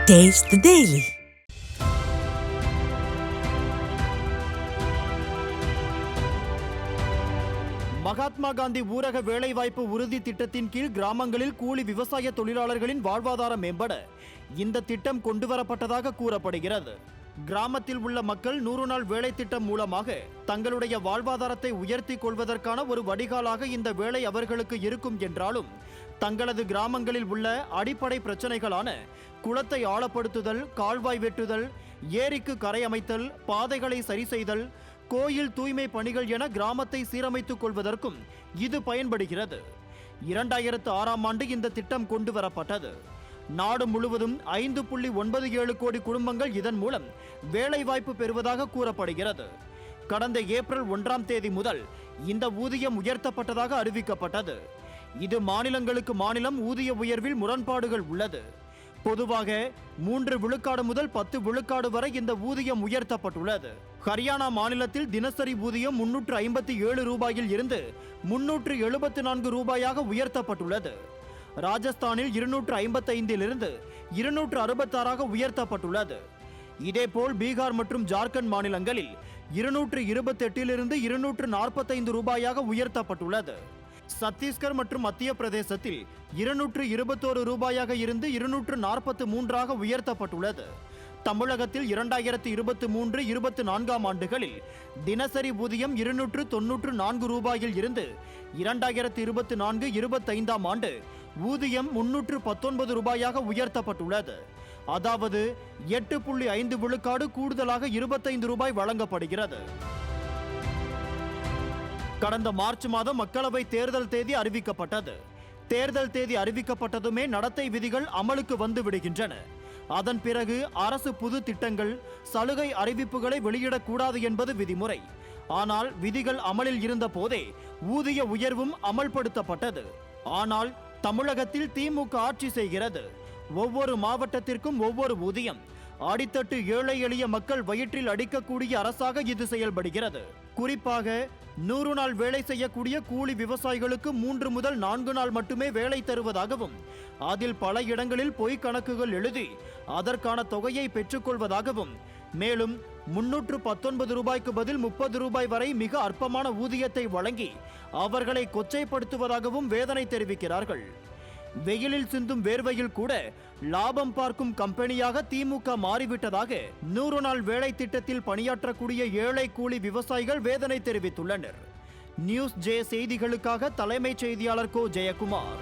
Taste the Daily. Mahatma Gandhi ஊரக வேலைவாய்ப்பு உறுதி திட்டத்தின் கீழ் கிராமங்களில் கூலி விவசாய தொழிலாளர்களின் வாழ்வாதாரம் மேம்பட இந்த திட்டம் கொண்டுவரப்பட்டதாக கூறப்படுகிறது. கிராமத்தில் உள்ள மக்கள் 100 நாள் வேலை திட்டம் மூலமாக தங்களுடைய வாழ்வாதாரத்தை உயர்த்தி கொள்வதற்கான ஒரு வடிகாலாக இந்த வேலை அவர்களுக்கு இருக்கும் என்றாலும், தங்களது கிராமங்களில் உள்ள அடிப்படை பிரச்சனைகளான குளத்தை ஆழப்படுத்துதல், கால்வாய் வெட்டுதல், ஏரிக்கு கரை அமைத்தல், பாதைகளை சரி செய்தல், கோயில் தூய்மை பணிகள் என கிராமத்தை சீரமைத்துக் கொள்வதற்கும் இது பயன்படுகிறது. 2006ஆம் ஆண்டு இந்த திட்டம் கொண்டு வரப்பட்டது. நாடு முழுவதும் 5.97 கோடி குடும்பங்கள் இதன் மூலம் வேலைவாய்ப்பு பெறுவதாக கூறப்படுகிறது. கடந்த ஏப்ரல் 1ஆம் தேதி முதல் இந்த ஊதியம் உயர்த்தப்பட்டதாக அறிவிக்கப்பட்டது. இது மாநிலங்களுக்கு மாநிலம் ஊதிய உயர்வில் முரண்பாடுகள் உள்ளது. பொதுவாக 3 விழுக்காடு முதல் 10 விழுக்காடு வரை இந்த ஊதியம் உயர்த்தப்பட்டுள்ளது. ஹரியானா மாநிலத்தில் தினசரி ஊதியம் 357 ரூபாயில் இருந்து 374 ரூபாயாக உயர்த்தப்பட்டுள்ளது. ராஜஸ்தானில் 255 இருந்து 266ஆக உயர்த்தப்பட்டுள்ளது. இதேபோல் பீகார் மற்றும் ஜார்க்கண்ட் மாநிலங்களில் 228 இருந்து 245 ரூபாயாக உயர்த்தப்பட்டுள்ளது. சத்தீஸ்கர் மற்றும் மத்திய பிரதேசத்தில் 221 ரூபாயாக இருந்து 243ஆக உயர்த்தப்பட்டுள்ளது. தமிழகத்தில் 2023-24ஆம் ஆண்டுகளில் தினசரி ஊதியம் 294 ரூபாயில் இருந்து 2024-25ஆம் ஆண்டு ஊதியம் 319 ரூபாயாக உயர்த்தப்பட்டுள்ளது. அதாவது 8.5 விழுக்காடு கூடுதலாக 25 ரூபாய் வழங்கப்படுகிறது. கடந்த மார்ச் மாதம் மக்களவை தேர்தல் தேதி அறிவிக்கப்பட்டது. தேர்தல் தேதி அறிவிக்கப்பட்டதுமே நடத்தை விதிகள் அமலுக்கு வந்து விடுகின்றன. அதன் பிறகு அரசு புது திட்டங்கள், சலுகை அறிவிப்புகளை வெளியிடக்கூடாது என்பது விதிமுறை. ஆனால் விதிகள் அமலில் இருந்த போதே ஊதிய உயர்வும் அமல்படுத்தப்பட்டது. ஆனால் தமிழகத்தில் திமுக ஆட்சி செய்கிறது. ஒவ்வொரு மாவட்டத்திற்கும் ஒவ்வொரு ஊதியம். அடித்தட்டு ஏழை எளிய மக்கள் வயிற்றில் அடிக்கக்கூடிய அரசாக இது செயல்படுகிறது. குறிப்பாக 100 நாள் வேலை செய்யக்கூடிய கூலி விவசாயிகளுக்கு 3 முதல் 4 நாள் மட்டுமே வேலை தருவதாகவும், அதில் பல இடங்களில் பொய் கணக்குகள் எழுதி அதற்கான தொகையை பெற்றுக்கொள்வதாகவும், மேலும் 319 ரூபாய்க்கு பதில் 30 ரூபாய் வரை மிக அற்பமான ஊதியத்தை வழங்கி அவர்களை கொச்சைப்படுத்துவதாகவும் வேதனை தெரிவிக்கிறார்கள். வெயிலில் சிந்தும் வேர்வையில் கூட லாபம் பார்க்கும் கம்பெனியாக திமுக மாறிவிட்டதாக 100 நாள் வேலை திட்டத்தில் பணியாற்றக்கூடிய ஏழை கூலி விவசாயிகள் வேதனை தெரிவித்துள்ளனர். நியூஸ் ஜே செய்திகளுக்காக தலைமைச் செய்தியாளர் கோ ஜெயக்குமார்.